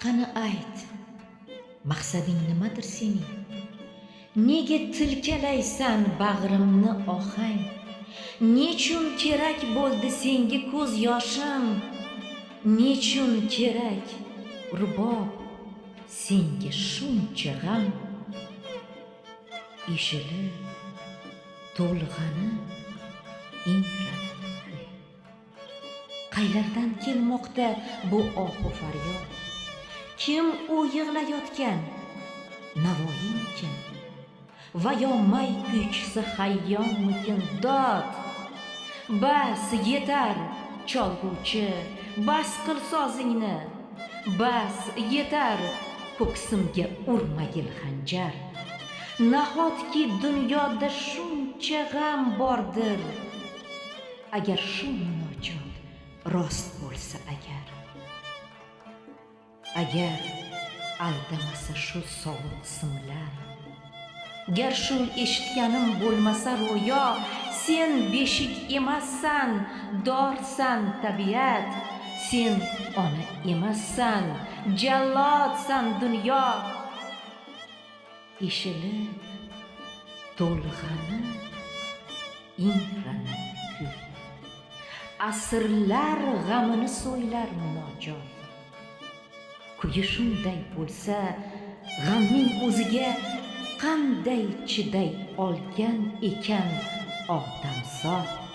Qani ayt, maqsading nimadir sening? Nega tilkalaysan bag'rimni ohang? Nechun kerak bo'ldi senga ko'z yoshim? Nechun kerak rubob senga shuncha g'am? Eshilib to'lg'ani ingradi kuy. Qaylardan kelmoqda bu ohu faryod? Kim u yig'layotgan? Navoiymikin? Va yo may kuychisi hayyommikin? Dod! Bas, yetar cholguvchi, bas qil sozingni. Bas, yetar ko'ksimga urmagil xanjar. Nahotki dunyoda shuncha g'am bordir? Agar shu munojot rost bo'lsa agar aldamasa shu sovuq simlar, gar shu eshitganim bo'lmasa ro'yo, sen beshik emassan, dorsan tabiat, sen ona emassan, jallodsan dunyo. Eshilib to'lg'ani ingranadi kuy. Asrlar g'amini so'ylar munojot. Kuyi shunday bo'lsa, g'amning o'ziga qanday chiday olgan ekan odamzod?